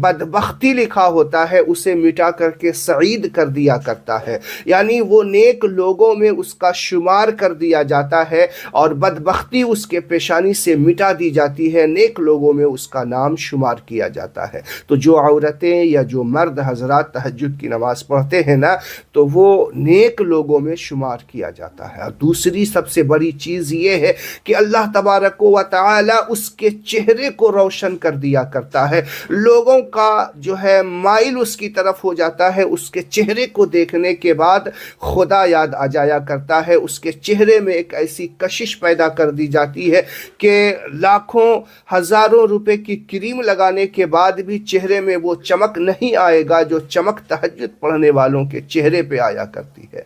بدبختی لکھا ہوتا ہے اسے مٹا کر کے سعید کر دیا کرتا ہے، یعنی وہ نیک لوگوں میں اس کا شمار کر دیا جاتا ہے اور بدبختی اس کے پیشانی سے مٹا دی جاتی ہے، نیک لوگوں میں اس کا نام شمار کیا جاتا ہے۔ تو جو عورتیں یا جو مرد حضرات تہجد کی نماز پڑھتے ہیں نا، تو وہ نیک لوگوں میں شمار کیا جاتا ہے۔ اور دوسری سب سے بڑی چیز یہ ہے کہ اللہ تبارک و تعالی اس کے چہرے کو روشن کر دیا کرتا ہے، لوگوں کا جو ہے مائل اس کی طرف ہو جاتا ہے، اس کے چہرے کو دیکھنے کے بعد خدا یاد آ جایا کرتا ہے، اس کے چہرے میں ایک ایسی کشش پیدا کر دی جاتی ہے کہ لاکھوں ہزاروں روپے کی کریم لگانے کے بعد بھی چہرے میں وہ چمک نہیں آئے گا جو چمک تہجد پڑھنے والوں کے چہرے پہ آیا کرتی ہے۔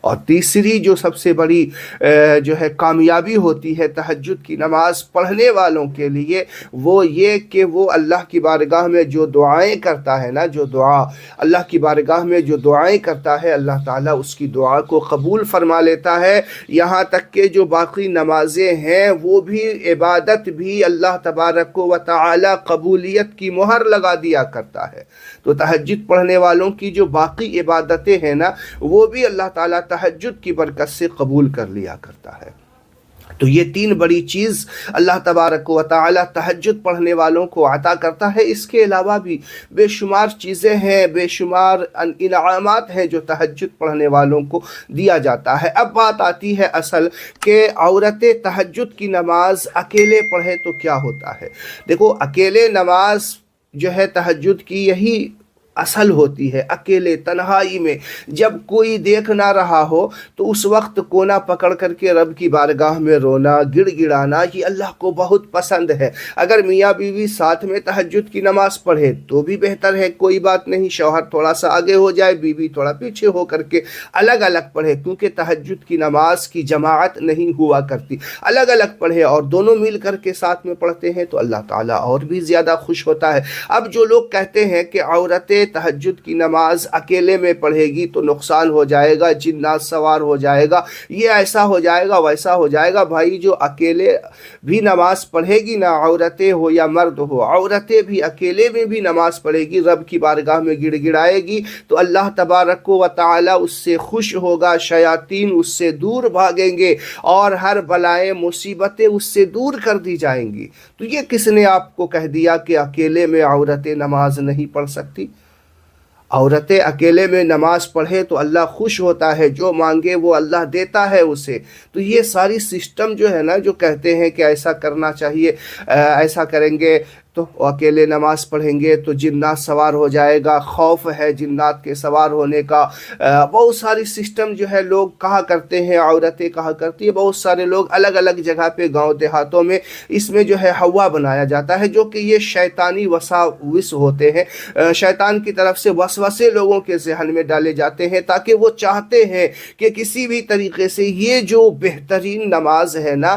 اور تیسری جو سب سے بڑی جو ہے کامیابی ہوتی ہے تہجد کی نماز پڑھنے والوں کے لیے، وہ یہ کہ وہ اللہ کی بارگاہ میں جو دعائیں کرتا ہے نا، جو دعا اللہ کی بارگاہ میں جو دعائیں کرتا ہے، اللہ تعالیٰ اس کی دعا کو قبول فرما لیتا ہے، یہاں تک کہ جو باقی نمازیں ہیں وہ بھی عبادت بھی اللہ تبارک و تعالیٰ قبولیت کی مہر لگا دیا کرتا ہے۔ تو تہجد پڑھنے والوں کی جو باقی عبادتیں ہیں نا، وہ بھی اللہ تعالیٰ تہجد کی برکت سے قبول کر لیا کرتا ہے۔ تو یہ تین بڑی چیز اللہ تبارک و تعالی تہجد پڑھنے والوں کو عطا کرتا ہے۔ اس کے علاوہ بھی بے شمار چیزیں ہیں، بے شمار انعامات ہیں جو تہجد پڑھنے والوں کو دیا جاتا ہے۔ اب بات آتی ہے اصل کہ عورتیں تہجد کی نماز اکیلے پڑھے تو کیا ہوتا ہے۔ دیکھو، اکیلے نماز جو ہے تہجد کی یہی اصل ہوتی ہے، اکیلے تنہائی میں جب کوئی دیکھ نہ رہا ہو تو اس وقت کونا پکڑ کر کے رب کی بارگاہ میں رونا، گڑ گڑانا، یہ اللہ کو بہت پسند ہے۔ اگر میاں بیوی ساتھ میں تہجد کی نماز پڑھے تو بھی بہتر ہے، کوئی بات نہیں، شوہر تھوڑا سا آگے ہو جائے، بیوی تھوڑا پیچھے ہو کر کے الگ الگ پڑھے، کیونکہ تہجد کی نماز کی جماعت نہیں ہوا کرتی، الگ الگ پڑھے اور دونوں مل کر کے ساتھ میں پڑھتے ہیں تو اللہ تعالیٰ اور بھی زیادہ خوش ہوتا ہے۔ اب جو لوگ کہتے ہیں کہ عورتیں تہجد کی نماز اکیلے میں پڑھے گی تو نقصان ہو جائے گا، جنات سوار ہو جائے گا، یہ ایسا ہو جائے گا، ویسا ہو جائے گا، بھائی جو اکیلے بھی نماز پڑھے گی نا، عورتیں ہو یا مرد ہو، عورتیں بھی اکیلے میں بھی نماز پڑھے گی، رب کی بارگاہ میں گڑ گڑائے گی تو اللہ تبارک و تعالی اس سے خوش ہوگا، شیاطین اس سے دور بھاگیں گے اور ہر بلائیں مصیبتیں اس سے دور کر دی جائیں گی۔ تو یہ کس نے آپ کو کہہ دیا کہ اکیلے میں عورتیں نماز نہیں پڑھ سکتی؟ عورتیں اکیلے میں نماز پڑھے تو اللہ خوش ہوتا ہے، جو مانگے وہ اللہ دیتا ہے اسے۔ تو یہ ساری سسٹم جو ہے نا، جو کہتے ہیں کہ ایسا کرنا چاہیے، ایسا کریں گے تو اکیلے نماز پڑھیں گے تو جنات سوار ہو جائے گا، خوف ہے جنات کے سوار ہونے کا، بہت ساری سسٹم جو ہے لوگ کہا کرتے ہیں، عورتیں کہا کرتی ہیں، بہت سارے لوگ الگ الگ جگہ پہ گاؤں دیہاتوں میں اس میں جو ہے ہوا بنایا جاتا ہے، جو کہ یہ شیطانی وساوس ہوتے ہیں، شیطان کی طرف سے وسوسے لوگوں کے ذہن میں ڈالے جاتے ہیں، تاکہ وہ چاہتے ہیں کہ کسی بھی طریقے سے یہ جو بہترین نماز ہے نا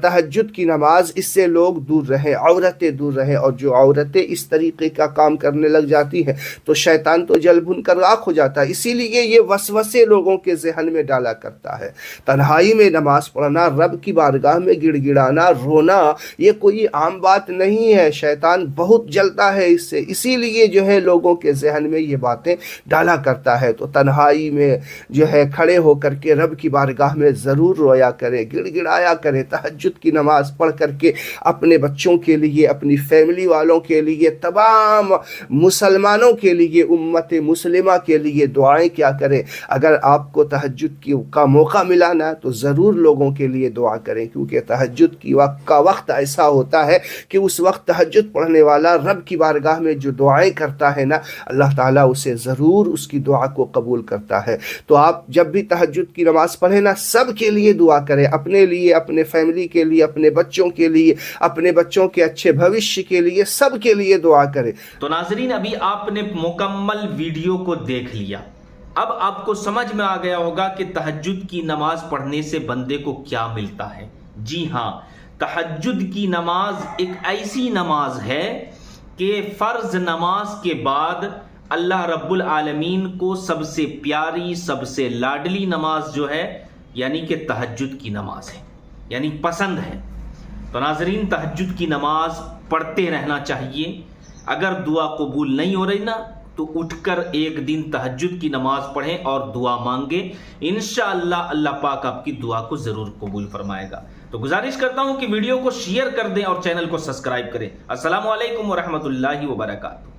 تہجد کی نماز، اس سے لوگ دور رہیں، عورتیں دور رہیں، اور جو عورتیں اس طریقے کا کام کرنے لگ جاتی ہیں تو شیطان تو جل بھن کر راکھ ہو جاتا ہے۔ اسی لیے یہ وسوسے لوگوں کے ذہن میں ڈالا کرتا ہے۔ تنہائی میں نماز پڑھنا، رب کی بارگاہ میں گڑ گڑانا، رونا، یہ کوئی عام بات نہیں ہے، شیطان بہت جلتا ہے اس سے، اسی لیے جو ہے لوگوں کے ذہن میں یہ باتیں ڈالا کرتا ہے۔ تو تنہائی میں جو ہے کھڑے ہو کر کے رب کی بارگاہ میں ضرور رویا کرے، گڑ گڑایا کرے، تہجد کی نماز پڑھ کر کے اپنے بچوں کے لیے، اپنی فیملی والوں کے لیے، تمام مسلمانوں کے لیے، امت مسلمہ کے لیے دعائیں کیا کریں۔ اگر آپ کو تہجد کا موقع ملا نا تو ضرور لوگوں کے لیے دعا کریں، کیونکہ تہجد کا وقت ایسا ہوتا ہے کہ اس وقت تہجد پڑھنے والا رب کی بارگاہ میں جو دعائیں کرتا ہے نا، اللہ تعالیٰ اسے ضرور اس کی دعا کو قبول کرتا ہے۔ تو آپ جب بھی تہجد کی نماز پڑھیں نا، سب کے لیے دعا کریں، اپنے لیے، اپنے فیملی کے لیے، اپنے بچوں کے لیے، اپنے بچوں کے اچھے بھوشیہ کے لیے، سب کے لیے دعا کریں۔ تو ناظرین، ابھی آپ نے مکمل ویڈیو کو دیکھ لیا، اب آپ کو سمجھ میں آ گیا ہوگا کہ تہجد کی نماز پڑھنے سے بندے کو کیا ملتا ہے۔ جی ہاں، تہجد کی نماز ایک ایسی نماز ہے کہ فرض نماز کے بعد اللہ رب العالمین کو سب سے پیاری، سب سے لاڈلی نماز جو ہے یعنی کہ تہجد کی نماز ہے، یعنی پسند ہے۔ تو ناظرین، تہجد کی نماز پڑھتے رہنا چاہیے، اگر دعا قبول نہیں ہو رہی نا تو اٹھ کر ایک دن تہجد کی نماز پڑھیں اور دعا مانگیں، انشاءاللہ اللہ پاک آپ کی دعا کو ضرور قبول فرمائے گا۔ تو گزارش کرتا ہوں کہ ویڈیو کو شیئر کر دیں اور چینل کو سبسکرائب کریں۔ السلام علیکم ورحمۃ اللہ وبرکاتہ۔